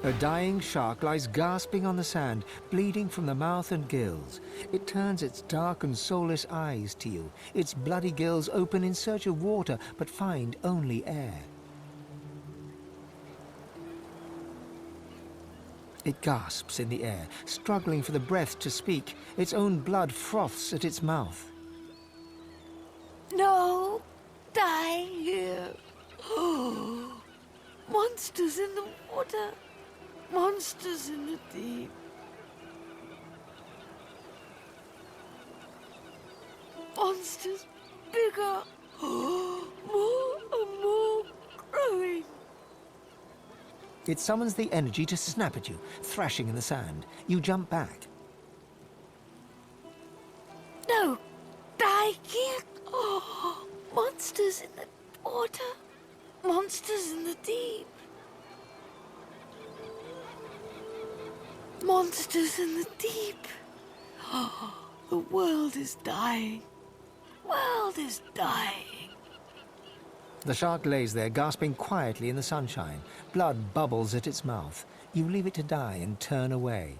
A dying shark lies gasping on the sand, bleeding from the mouth and gills. It turns its dark and soulless eyes to you. Its bloody gills open in search of water, but find only air. It gasps in the air, struggling for the breath to speak. Its own blood froths at its mouth. No! Die here! Monsters in the water! Monsters in the deep! Monsters bigger! More and more growing! It summons the energy to snap at you, thrashing in the sand. You jump back. No! Die here! Oh, monsters in the water! Monsters in the deep! Monsters in the deep! Oh, the world is dying. World is dying. The shark lays there, gasping quietly in the sunshine. Blood bubbles at its mouth. You leave it to die and turn away.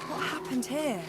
What happened here?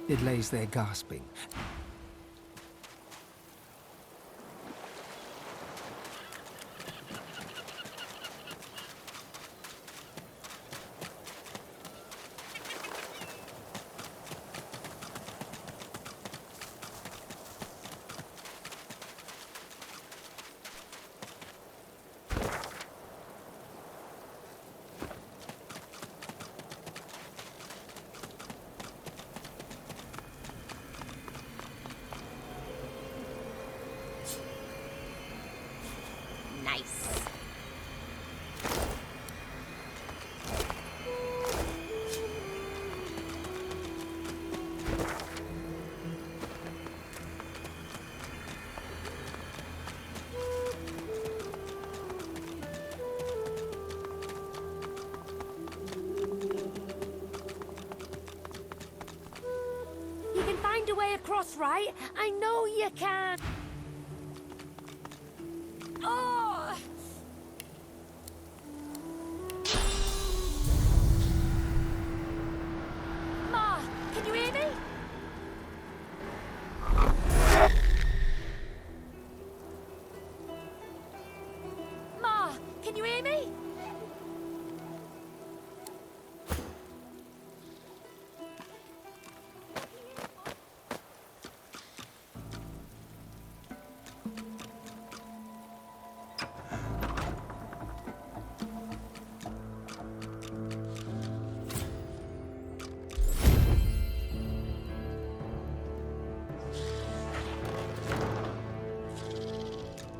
It lays there gasping. Nice. You can find a way across, right? I know you can. Oh! Ma, can you hear me? Ma, can you hear me?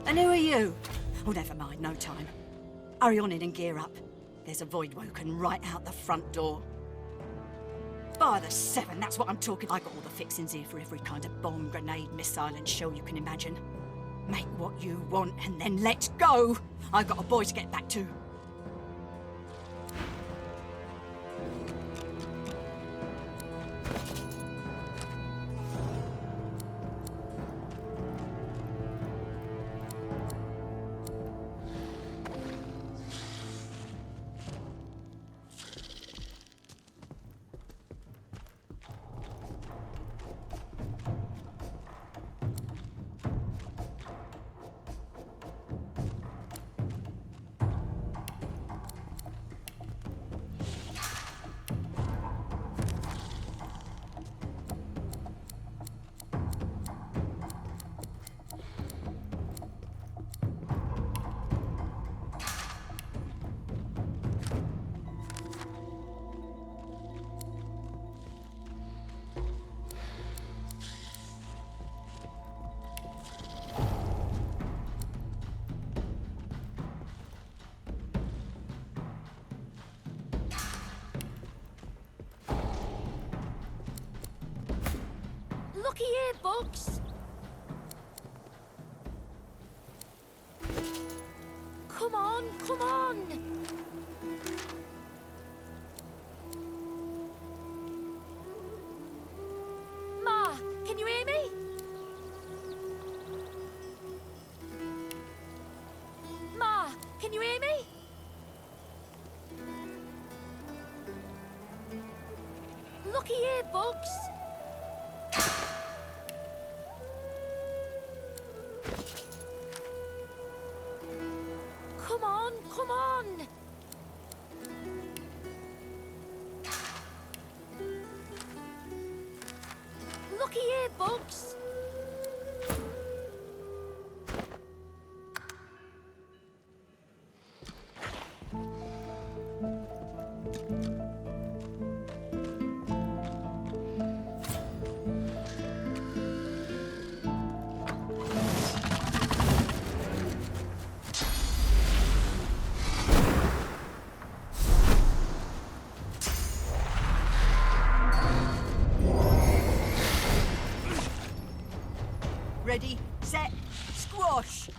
And who are you? Oh, never mind, no time. Hurry on in and gear up. There's a void woken right out the front door. By the 7, that's what I'm talking. I got all the fixings here for every kind of bomb, grenade, missile and shell you can imagine. Make what you want and then let's go! I've got a boy to get back to. Looky here, folks. Come on, come on. Ma, can you hear me? Ma, can you hear me? Looky here, folks. Come on, come on! Looky here, folks! Ready, set, squash!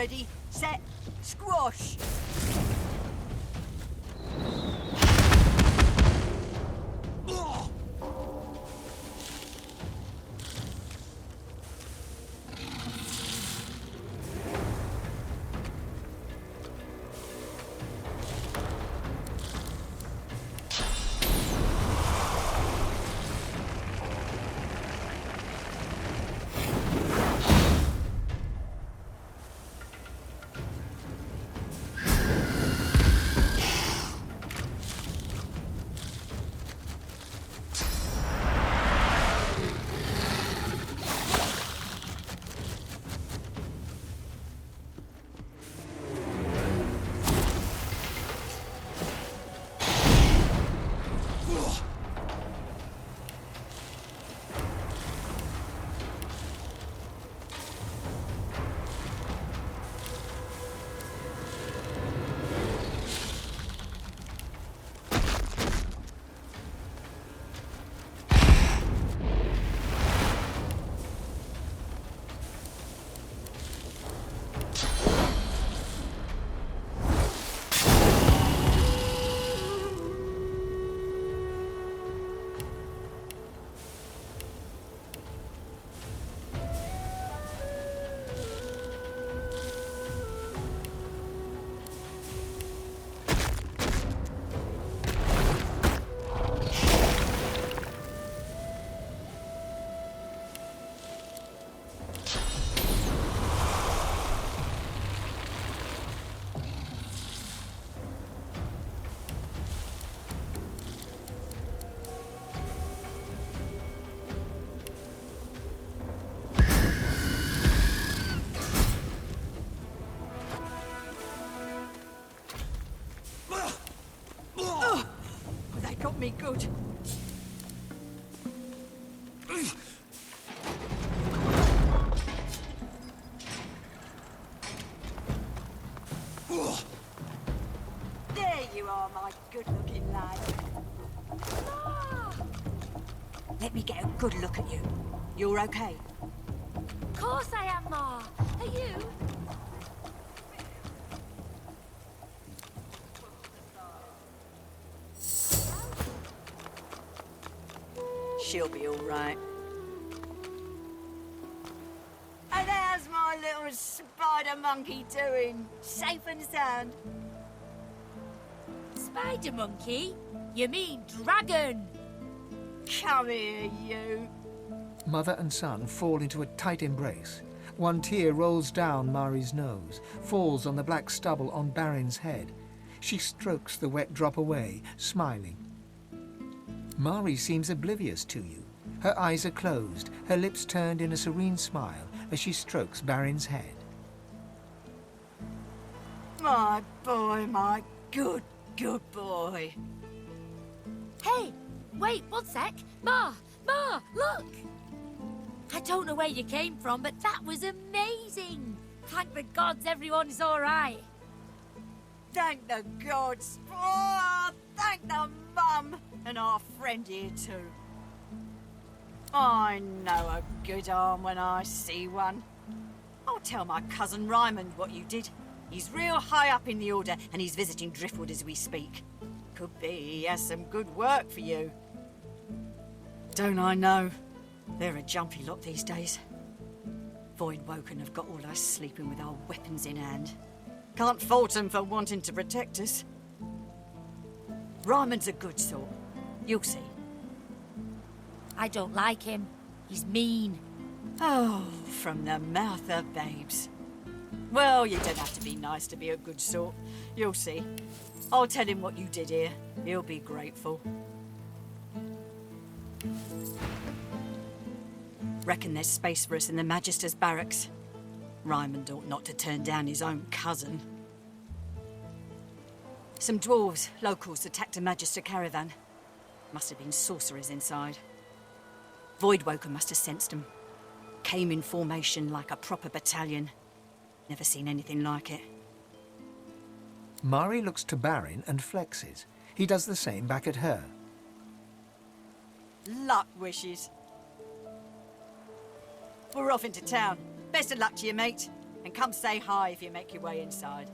Ready, set, squash! They got me good. There you are, my good-looking lad. Let me get a good look at you. You're okay? Of course I am, Ma. Are you? She'll be all right. And how's my little spider monkey doing? Safe and sound? Spider monkey? You mean dragon? Come here, you. Mother and son fall into a tight embrace. One tear rolls down Mari's nose, falls on the black stubble on Barin's head. She strokes the wet drop away, smiling. Mari seems oblivious to you. Her eyes are closed, her lips turned in a serene smile as she strokes Barin's head. My boy, my good boy. Hey, wait, one sec. Ma, look! I don't know where you came from, but that was amazing. Thank the gods everyone's all right. Thank the gods. Oh, thank the mum. And our friend here too. I know a good arm when I see one. I'll tell my cousin Ryman what you did. He's real high up in the Order and he's visiting Driftwood as we speak. Could be he has some good work for you. Don't I know? They're a jumpy lot these days. Voidwoken have got all us sleeping with our weapons in hand. Can't fault them for wanting to protect us. Ryman's a good sort. You'll see. I don't like him. He's mean. Oh, from the mouth of babes. Well, you don't have to be nice to be a good sort. You'll see. I'll tell him what you did here. He'll be grateful. Reckon there's space for us in the Magister's barracks. Ryman ought not to turn down his own cousin. Some dwarves, locals, attacked a Magister caravan. Must have been sorcerers inside. Voidwoken must have sensed them. Came in formation like a proper battalion. Never seen anything like it. Mari looks to Barin and flexes. He does the same back at her. Luck wishes. We're off into town. Best of luck to you, mate. And come say hi if you make your way inside.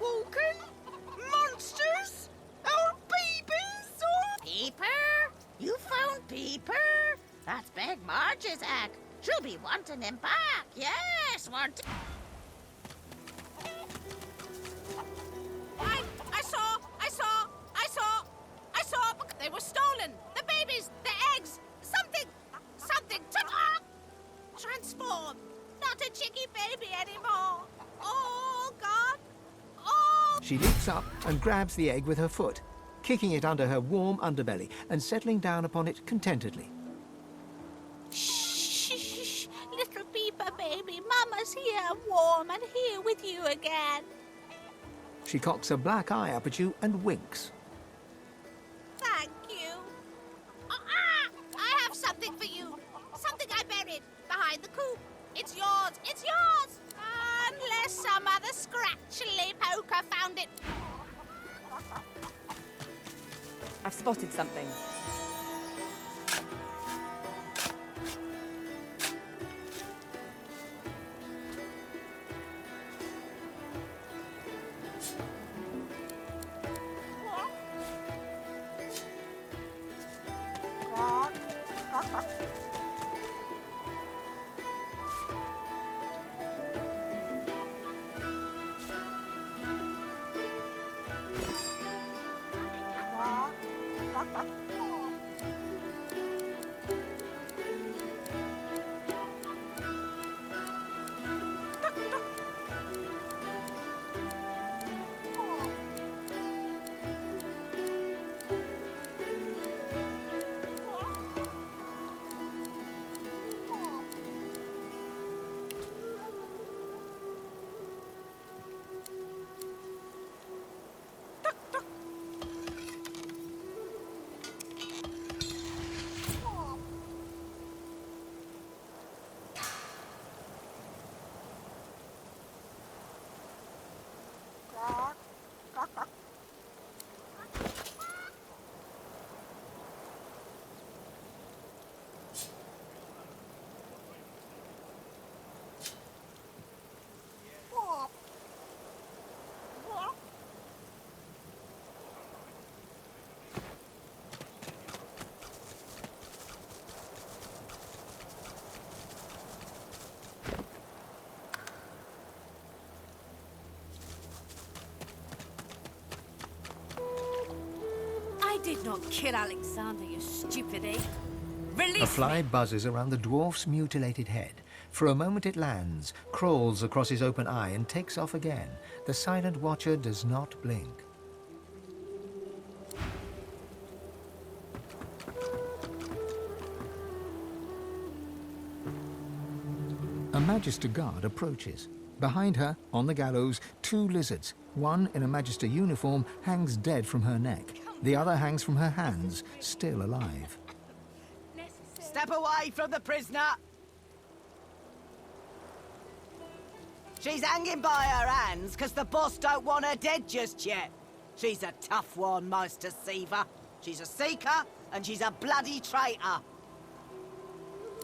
walking? Monsters? Or babies? Or... Peeper? You found Peeper? That's Big Marge's egg. She'll be wanting him back. Yes, I saw. They were stolen. The babies, the eggs, something took off. Transform. Not a chicky baby anymore. Oh, God. Oh. She leaps up and grabs the egg with her foot, kicking it under her warm underbelly and settling down upon it contentedly. Shh, little Peeper baby. Mama's here, warm and here with you again. She cocks a black eye up at you and winks. Thank you. I have something for you. Something I buried behind the coop. It's yours. It's yours. Unless some other scratchly poker found it. I've spotted something. I did not kill Alexander, you stupid ape. Release A fly me. buzzes around the dwarf's mutilated head. For a moment it lands, crawls across his open eye and takes off again. The silent watcher does not blink. A Magister guard approaches. Behind her, on the gallows, two lizards. One, in a Magister uniform, hangs dead from her neck. The other hangs from her hands, still alive. Step away from the prisoner! She's hanging by her hands because the boss don't want her dead just yet. She's a tough one, Meister Seaver. She's a seeker, and she's a bloody traitor.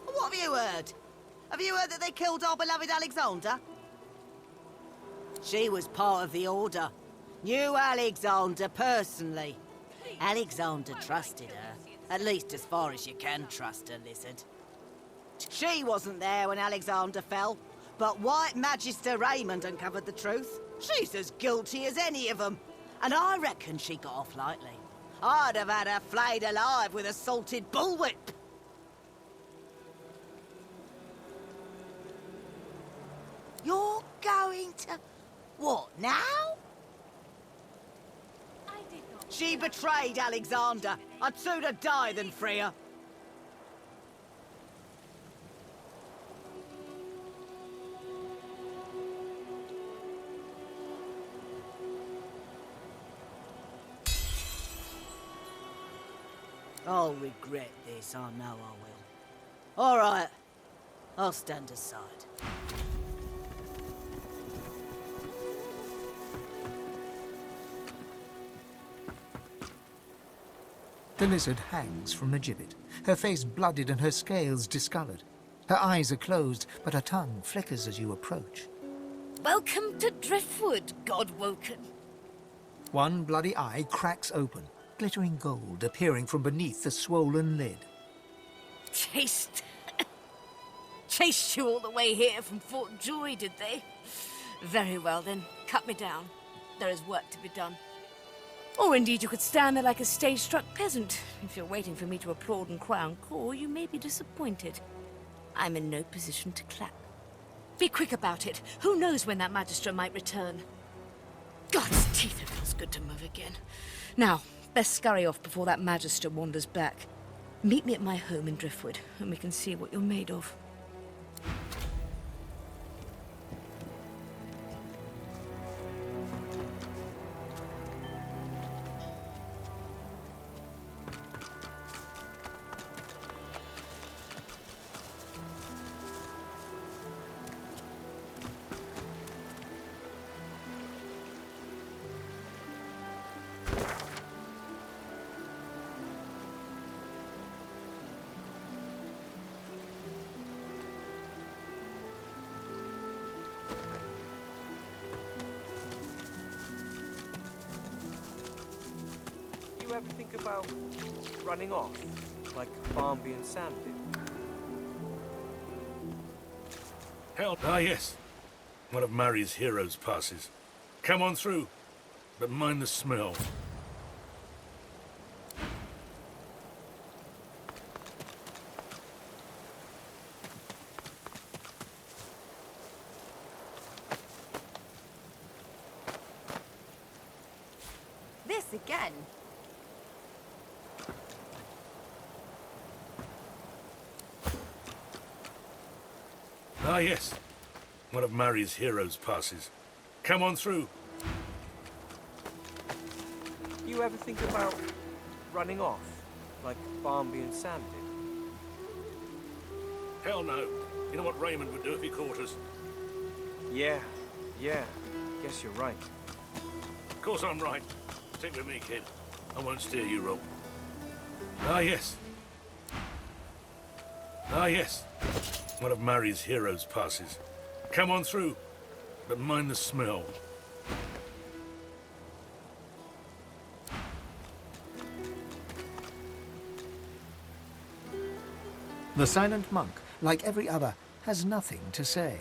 What have you heard? Have you heard that they killed our beloved Alexander? She was part of the Order. Knew Alexander personally. Alexander trusted her. At least as far as you can trust a lizard. She wasn't there when Alexander fell, but White Magister Raymond uncovered the truth. She's as guilty as any of them, and I reckon she got off lightly. I'd have had her flayed alive with a salted bullwhip. You're going to... what, now? She betrayed Alexander. I'd sooner die than free her. I'll regret this, I know I will. All right, I'll stand aside. The lizard hangs from the gibbet, her face blooded and her scales discoloured. Her eyes are closed, but her tongue flickers as you approach. Welcome to Driftwood, God-woken. One bloody eye cracks open, glittering gold appearing from beneath the swollen lid. Chased you all the way here from Fort Joy, did they? Very well then, cut me down. There is work to be done. Or indeed you could stand there like a stage-struck peasant. If you're waiting for me to applaud and cry encore, you may be disappointed. I'm in no position to clap. Be quick about it. Who knows when that magistrate might return? God's teeth, it feels good to move again. Now, best scurry off before that magistrate wanders back. Meet me at my home in Driftwood, and we can see what you're made of. You ever think about running off, like Barnby and Sam did? Hell, yes. One of Mary's heroes passes. Come on through, but mind the smell. This again. Yes. One of Mary's heroes passes. Come on through. You ever think about running off, like Barnby and Sam did? Hell no. You know what Raymond would do if he caught us? Yeah. Guess you're right. Of course I'm right. Stick with me, kid. I won't steer you wrong. Yes. Yes. One of Mary's heroes passes. Come on through, but mind the smell. The silent monk, like every other, has nothing to say.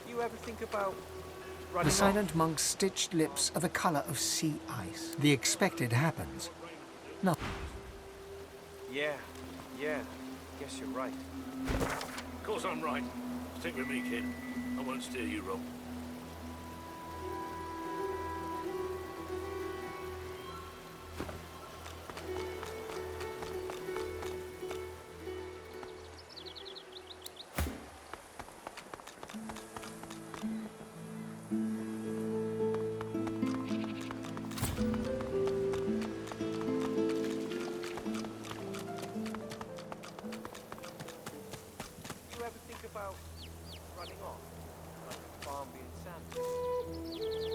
You ever think about running The off? silent monk's stitched lips are the color of sea ice. The expected happens. Nothing. Yeah. Guess you're right. Of course I'm right. Stick with me, kid. I won't steer you wrong. You ever think about running off, like Barnby and Sam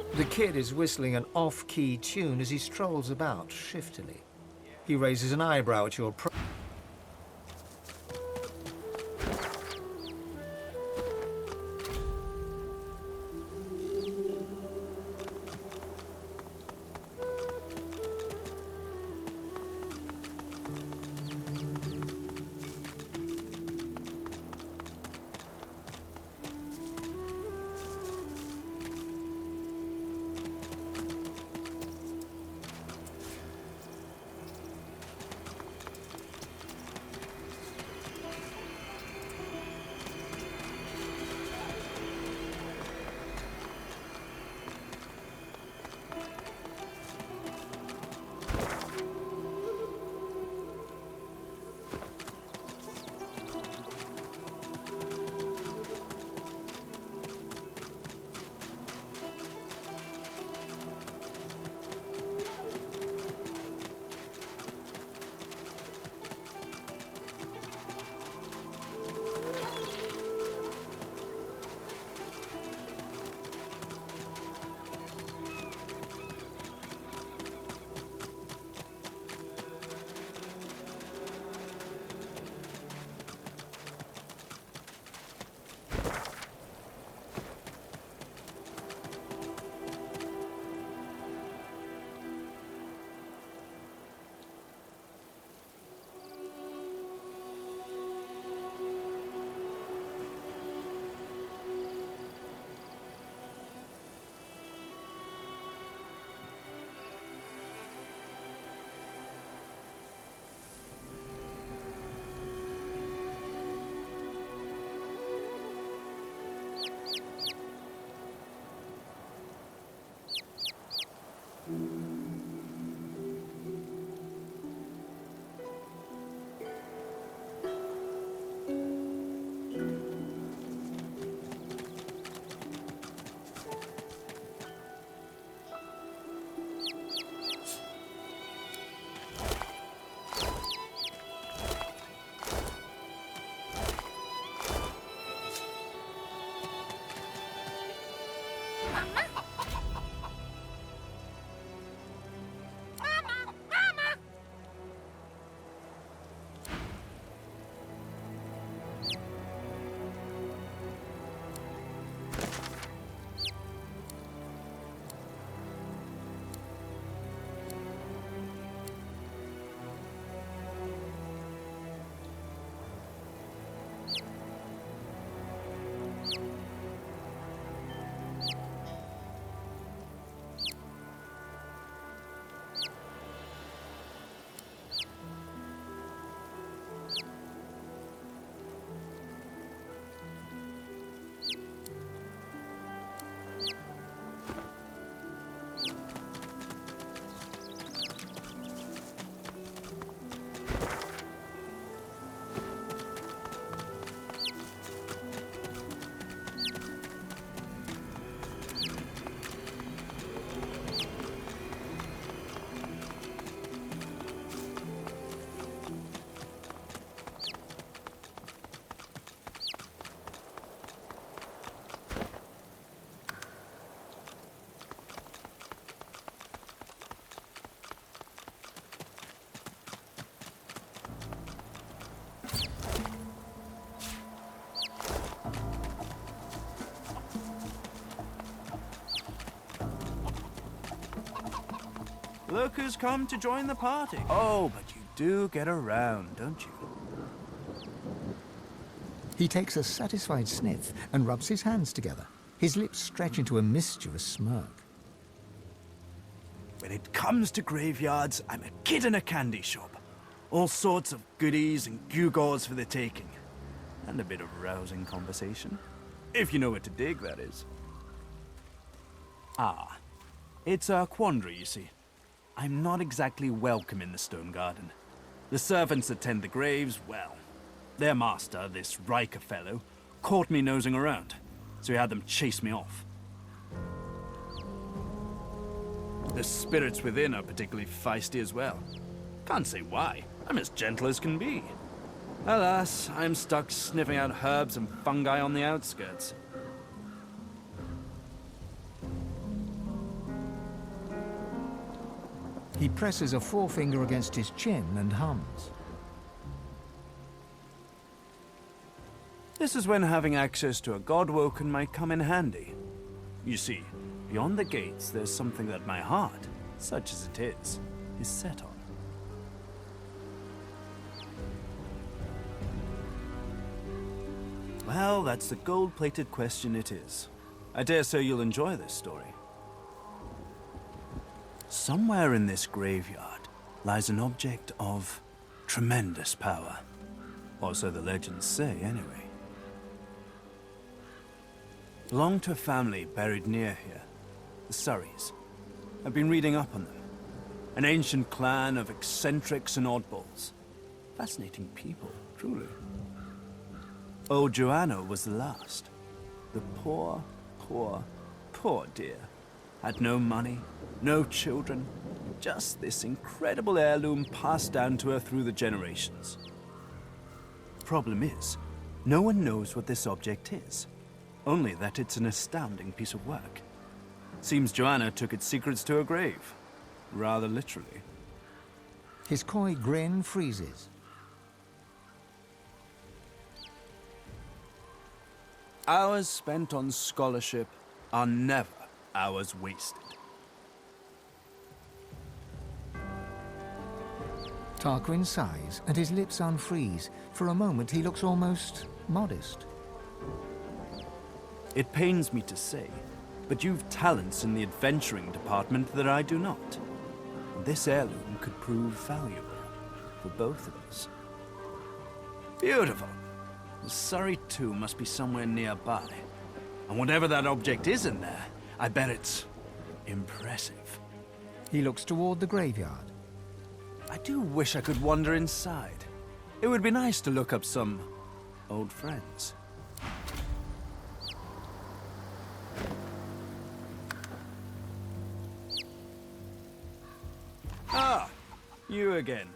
did? The kid is whistling an off-key tune as he strolls about shiftily. He raises an eyebrow at your Look who's come to join the party. Oh, but you do get around, don't you? He takes a satisfied sniff and rubs his hands together. His lips stretch into a mischievous smirk. When it comes to graveyards, I'm a kid in a candy shop. All sorts of goodies and gewgaws for the taking. And a bit of rousing conversation. If you know where to dig, that is. Ah, it's a quandary, you see. I'm not exactly welcome in the Stone Garden. The servants that tend the graves, well, their master, this Riker fellow, caught me nosing around, so he had them chase me off. The spirits within are particularly feisty as well. Can't say why. I'm as gentle as can be. Alas, I'm stuck sniffing out herbs and fungi on the outskirts. He presses a forefinger against his chin and hums. This is when having access to a god-woken might come in handy. You see, beyond the gates, there's something that my heart, such as it is set on. Well, that's the gold-plated question it is. I dare say you'll enjoy this story. Somewhere in this graveyard lies an object of tremendous power. Or so the legends say, anyway. Belonged to a family buried near here, the Surreys. I've been reading up on them. An ancient clan of eccentrics and oddballs. Fascinating people, truly. Old Joanna was the last. The poor, poor, poor dear. Had no money, no children, just this incredible heirloom passed down to her through the generations. Problem is, no one knows what this object is. Only that it's an astounding piece of work. Seems Joanna took its secrets to her grave. Rather literally. His coy grin freezes. Hours spent on scholarship are never hours wasted. Tarquin sighs and his lips unfreeze. For a moment he looks almost modest. It pains me to say, but you've talents in the adventuring department that I do not. This heirloom could prove valuable for both of us. Beautiful. The Surrey too must be somewhere nearby. And whatever that object is in there, I bet it's impressive. He looks toward the graveyard. I do wish I could wander inside. It would be nice to look up some old friends. Ah, you again.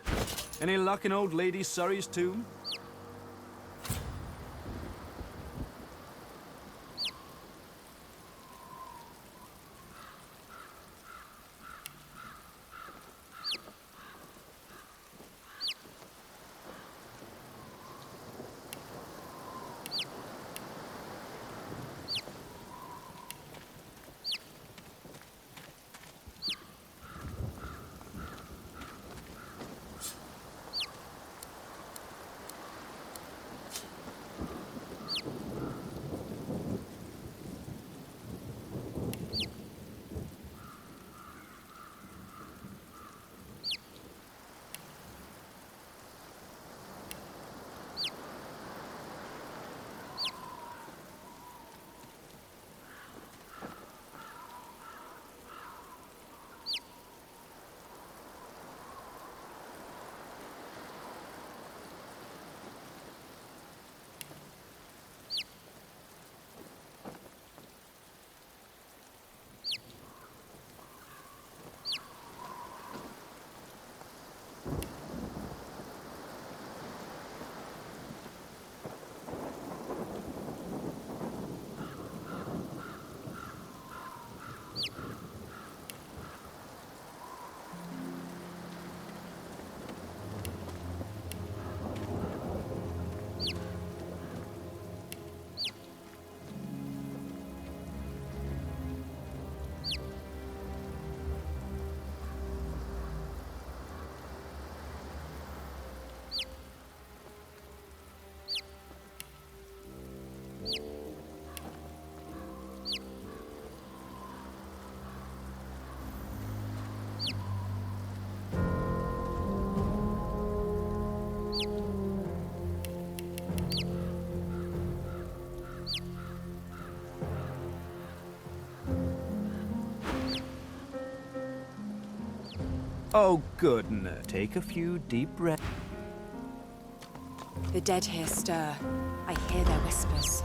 Any luck in old Lady Surrey's tomb? Oh, goodness. Take a few deep breaths. The dead here stir. I hear their whispers.